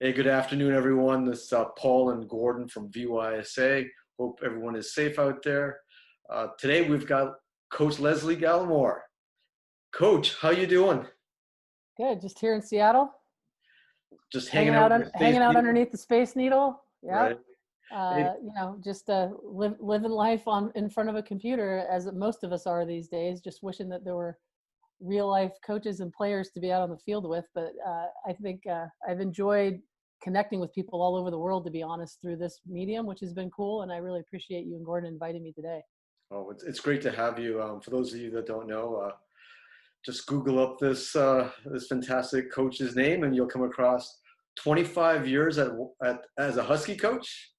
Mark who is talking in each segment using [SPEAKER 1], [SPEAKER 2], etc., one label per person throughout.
[SPEAKER 1] Hey, good afternoon, everyone. This is Paul and Gordon from VYSA. Hope everyone is safe out there. Today we've got Coach Lesle Gallimore. Coach, how you doing?
[SPEAKER 2] Good. Just here in Seattle,
[SPEAKER 1] Just hanging
[SPEAKER 2] hanging
[SPEAKER 1] out
[SPEAKER 2] out,
[SPEAKER 1] in the Space
[SPEAKER 2] hanging out
[SPEAKER 1] Needle,
[SPEAKER 2] underneath the Space Needle.
[SPEAKER 1] right?
[SPEAKER 2] Yep.
[SPEAKER 1] Hey,
[SPEAKER 2] Just living life on in front of a computer, as most of us are these days. Just wishing that there were real life coaches and players to be out on the field with. But I think I've enjoyed connecting with people all over the world, to be honest, through this medium, which has been cool. And I really appreciate you and Gordon inviting me today.
[SPEAKER 1] it's great to have you. For those of you that don't know, just Google up this fantastic coach's name, and you'll come across 25 years as a Husky coach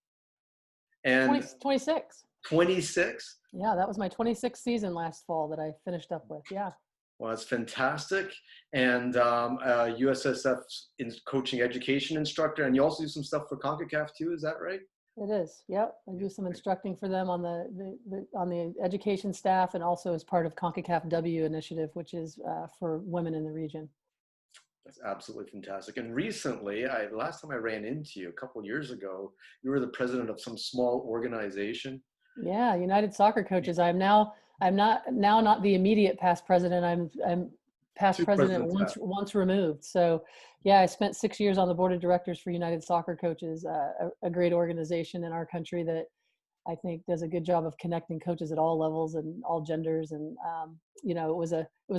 [SPEAKER 1] and
[SPEAKER 2] 26.
[SPEAKER 1] 26.
[SPEAKER 2] Yeah, that was my 26th season last fall that I finished up with. Yeah.
[SPEAKER 1] Well, that's fantastic. And USSF coaching education instructor, and you also do some stuff for CONCACAF too. Is that right?
[SPEAKER 2] It is. Yep. I do some instructing for them on the education staff, and also as part of CONCACAF W initiative, which is for women in the region.
[SPEAKER 1] That's absolutely fantastic. And recently, last time I ran into you a couple of years ago, you were the president of some small organization.
[SPEAKER 2] Yeah, United Soccer Coaches. I'm not the immediate past president. I'm past
[SPEAKER 1] Two
[SPEAKER 2] president
[SPEAKER 1] presidents back.
[SPEAKER 2] once removed. So yeah, I spent 6 years on the board of directors for United Soccer Coaches, a great organization in our country that I think does a good job of connecting coaches at all levels and all genders. And it was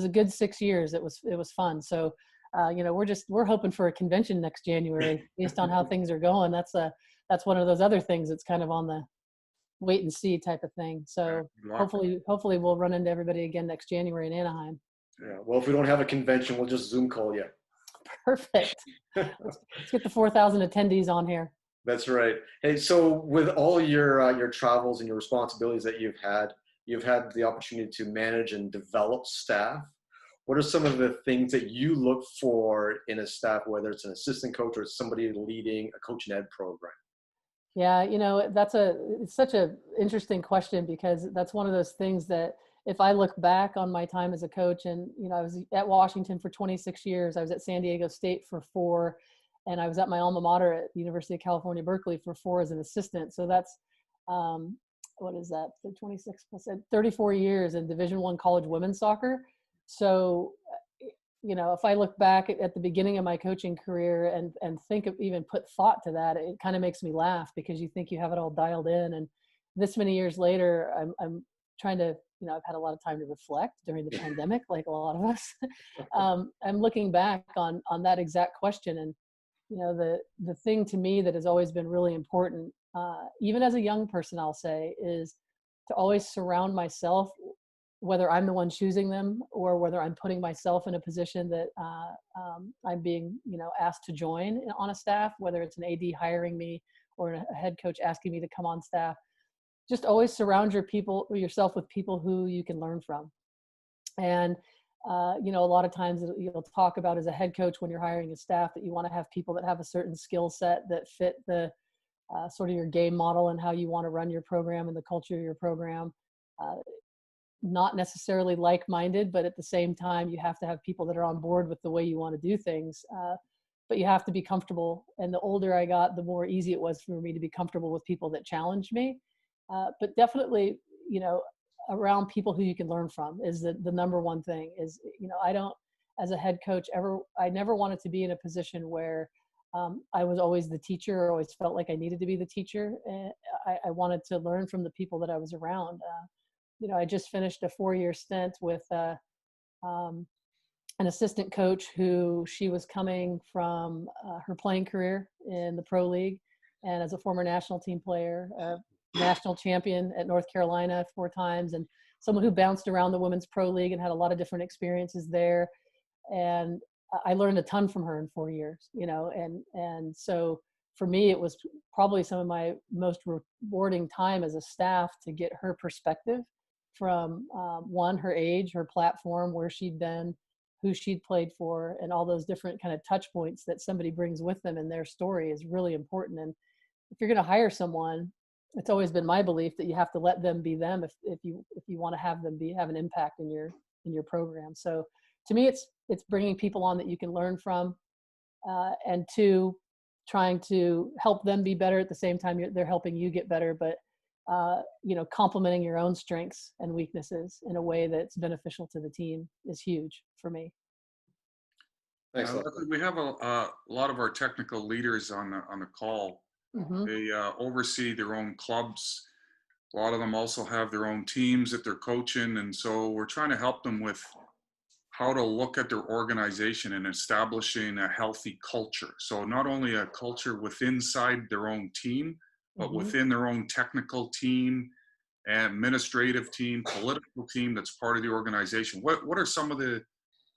[SPEAKER 2] a good 6 years. It was fun. So we're hoping for a convention next January based on how things are going. That's one of those other things that's kind of on the wait and see type of thing. So hopefully we'll run into everybody again next January in Anaheim.
[SPEAKER 1] Yeah. Well, if we don't have a convention, we'll just Zoom call you.
[SPEAKER 2] Perfect. Let's get the 4,000 attendees on here.
[SPEAKER 1] That's right. Hey, so with all your travels and your responsibilities that you've had the opportunity to manage and develop staff. What are some of the things that you look for in a staff, whether it's an assistant coach or somebody leading a coach and ed program?
[SPEAKER 2] Yeah, it's such a interesting question, because that's one of those things that if I look back on my time as a coach, and I was at Washington for 26 years, I was at San Diego State for 4, and I was at my alma mater at the University of California, Berkeley for 4 as an assistant. So that's what is that? The 26 plus 34 years in Division I college women's soccer. So if I look back at the beginning of my coaching career and think of even put thought to that, it kind of makes me laugh, because you think you have it all dialed in. And this many years later, I'm trying to, I've had a lot of time to reflect during the pandemic, like a lot of us. I'm looking back on that exact question. And, the thing to me that has always been really important, even as a young person, I'll say, is to always surround myself, whether I'm the one choosing them or whether I'm putting myself in a position that I'm being, asked to join on a staff, whether it's an AD hiring me or a head coach asking me to come on staff. Just always surround yourself with people who you can learn from. And, a lot of times you'll talk about, as a head coach, when you're hiring a staff, that you want to have people that have a certain skill set that fit the sort of your game model and how you want to run your program and the culture of your program. Not necessarily like-minded, but at the same time, you have to have people that are on board with the way you want to do things. But you have to be comfortable. And the older I got, the more easy it was for me to be comfortable with people that challenged me. But definitely, around people who you can learn from is the number one thing. Is, I don't, as a head coach, I never wanted to be in a position where I was always the teacher, or always felt like I needed to be the teacher. And I wanted to learn from the people that I was around. I just finished a 4-year stint with an assistant coach who, she was coming from her playing career in the pro league, and as a former national team player, national champion at North Carolina 4 times, and someone who bounced around the women's pro league and had a lot of different experiences there. And I learned a ton from her in 4 years, and so for me, it was probably some of my most rewarding time as a staff to get her perspective from one, her age, her platform, where she'd been, who she'd played for, and all those different kind of touch points that somebody brings with them in their story is really important. And if you're going to hire someone, it's always been my belief that you have to let them be them if you want to have them have an impact in your program. So to me, it's bringing people on that you can learn from, and 2, trying to help them be better at the same time they're helping you get better, but complementing your own strengths and weaknesses in a way that's beneficial to the team is huge for me.
[SPEAKER 1] Thanks,
[SPEAKER 3] Leslie,
[SPEAKER 1] Leslie.
[SPEAKER 3] we have a lot of our technical leaders on the call.
[SPEAKER 2] Mm-hmm.
[SPEAKER 3] They oversee their own clubs. A lot of them also have their own teams that they're coaching, and so we're trying to help them with how to look at their organization and establishing a healthy culture. So not only a culture within inside their own team, but
[SPEAKER 2] Mm-hmm.
[SPEAKER 3] within their own technical team, administrative team, political team that's part of the organization. What are some of the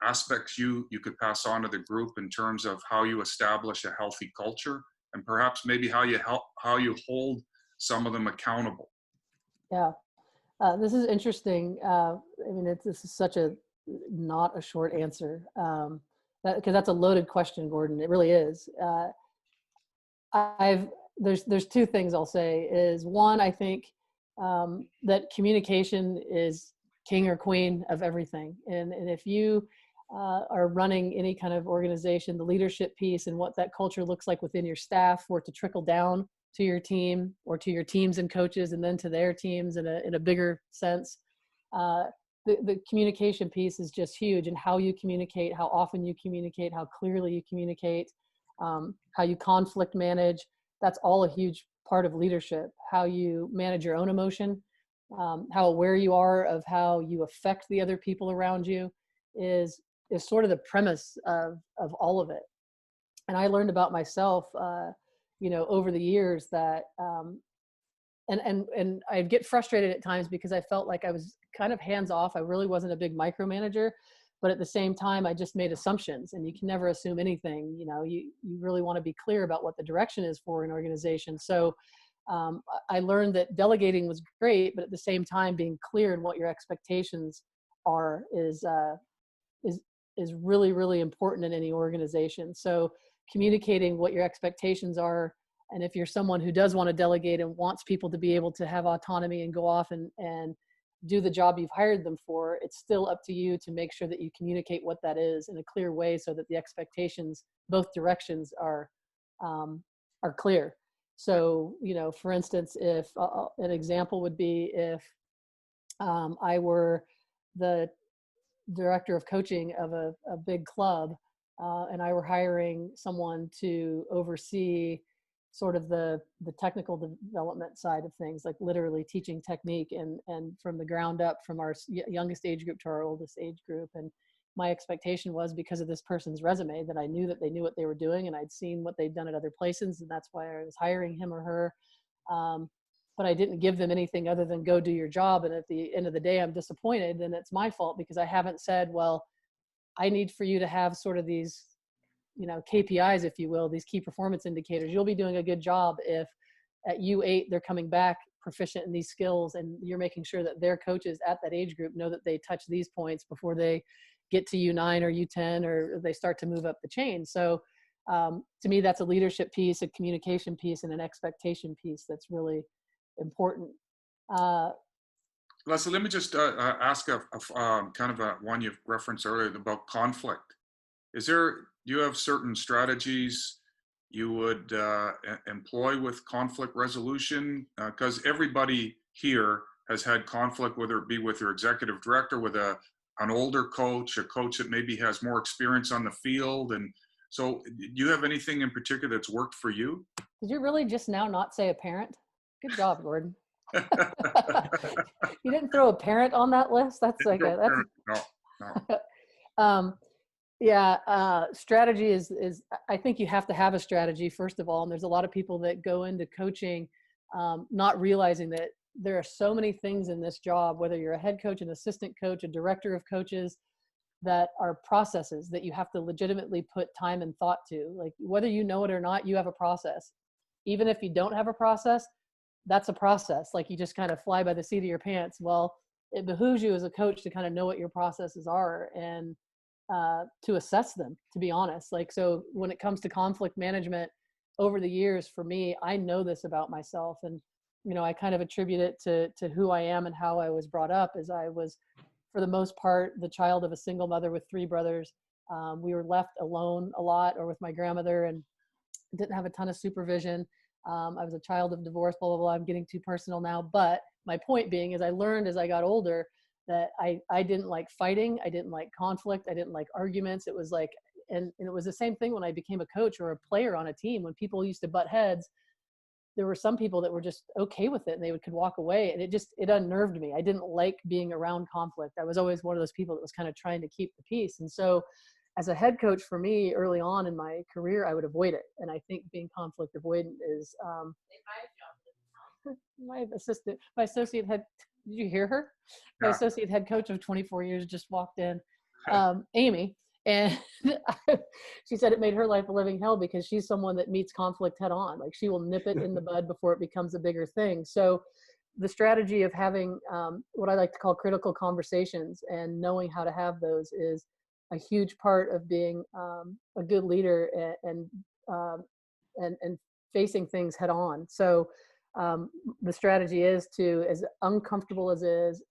[SPEAKER 3] aspects you could pass on to the group in terms of how you establish a healthy culture, and perhaps maybe how you hold some of them accountable?
[SPEAKER 2] Yeah, this is interesting. This is such a not a short answer, because that's a loaded question, Gordon. It really is. There's two things I'll say. Is one, I think that communication is king or queen of everything, and if you are running any kind of organization, the leadership piece and what that culture looks like within your staff, for it to trickle down to your team or to your teams and coaches, and then to their teams in a bigger sense. The communication piece is just huge, and how you communicate, how often you communicate, how clearly you communicate, how you conflict manage. That's all a huge part of leadership. How you manage your own emotion, how aware you are of how you affect the other people around you is sort of the premise of all of it. And I learned about myself, over the years that, and I'd get frustrated at times because I felt like I was kind of hands off. I really wasn't a big micromanager, but at the same time, I just made assumptions, and you can never assume anything. You really want to be clear about what the direction is for an organization. So I learned that delegating was great, but at the same time, being clear in what your expectations are is really, really important in any organization. So communicating what your expectations are, and if you're someone who does want to delegate and wants people to be able to have autonomy and go off and do the job you've hired them for, it's still up to you to make sure that you communicate what that is in a clear way, so that the expectations, both directions, are clear. So, for instance, if an example would be if I were the director of coaching of a big club, and I were hiring someone to oversee sort of the technical development side of things, like literally teaching technique and from the ground up, from our youngest age group to our oldest age group. And my expectation was, because of this person's resume, that I knew that they knew what they were doing, and I'd seen what they'd done at other places, and that's why I was hiring him or her. But I didn't give them anything other than go do your job. And at the end of the day, I'm disappointed, and it's my fault because I haven't said, well, I need for you to have sort of these, KPIs, if you will, these key performance indicators. You'll be doing a good job if at U8 they're coming back proficient in these skills, and you're making sure that their coaches at that age group know that they touch these points before they get to U9 or U10, or they start to move up the chain. So to me, that's a leadership piece, a communication piece, and an expectation piece that's really important.
[SPEAKER 3] Leslie, let me just ask a kind of a one you've referenced earlier about conflict. Do you have certain strategies you would employ with conflict resolution? Because everybody here has had conflict, whether it be with your executive director, with an older coach, a coach that maybe has more experience on the field. And so do you have anything in particular that's worked for you?
[SPEAKER 2] Did you really just now not say a parent? Good job, Gordon. You didn't throw a parent on that list? That's like
[SPEAKER 3] No.
[SPEAKER 2] Strategy is I think you have to have a strategy, first of all. And there's a lot of people that go into coaching not realizing that there are so many things in this job, whether you're a head coach, an assistant coach, a director of coaches, that are processes that you have to legitimately put time and thought to. Like, whether you know it or not, you have a process. Even if you don't have a process, that's a process. Like, you just kind of fly by the seat of your pants. Well, it behooves you as a coach to kind of know what your processes are and to assess them, to be honest. Like, so when it comes to conflict management, over the years, for me, I know this about myself. And, I kind of attribute it to who I am and how I was brought up. As I was, for the most part, the child of a single mother with 3 brothers. We were left alone a lot, or with my grandmother, and didn't have a ton of supervision. I was a child of divorce, blah, blah, blah. I'm getting too personal now. But my point being is I learned as I got older that I didn't like fighting. I didn't like conflict. I didn't like arguments. It was like, and it was the same thing when I became a coach or a player on a team. When people used to butt heads, there were some people that were just okay with it and could walk away. And it unnerved me. I didn't like being around conflict. I was always one of those people that was kind of trying to keep the peace. And so as a head coach for me early on in my career, I would avoid it. And I think being conflict avoidant is, my associate head, did you hear her? My
[SPEAKER 3] Yeah.
[SPEAKER 2] associate head coach of 24 years just walked in, Amy. And she said it made her life a living hell because she's someone that meets conflict head on. Like she will nip it in the bud before it becomes a bigger thing. So the strategy of having what I like to call critical conversations and knowing how to have those is a huge part of being a good leader and facing things head on. So the strategy is to, as uncomfortable as it is,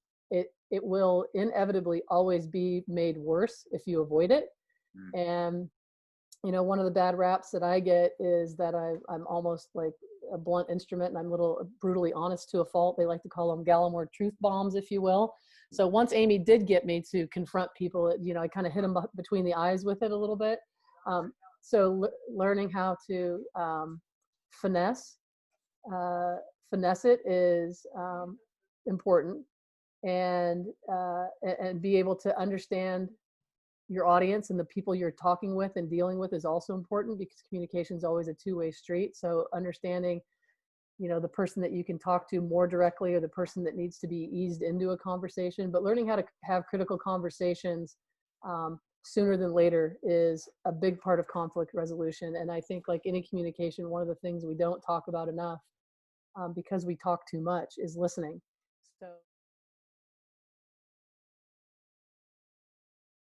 [SPEAKER 2] it will inevitably always be made worse if you avoid it. And one of the bad raps that I get is that I'm almost like a blunt instrument, and I'm a little brutally honest to a fault. They like to call them Gallimore truth bombs, if you will. So once Amy did get me to confront people, I kind of hit them between the eyes with it a little bit. So learning how to finesse it is important, and be able to understand your audience and the people you're talking with and dealing with is also important, because communication is always a two-way street. So understanding, the person that you can talk to more directly or the person that needs to be eased into a conversation, but learning how to have critical conversations sooner than later is a big part of conflict resolution. And I think, like any communication, one of the things we don't talk about enough because we talk too much is listening. So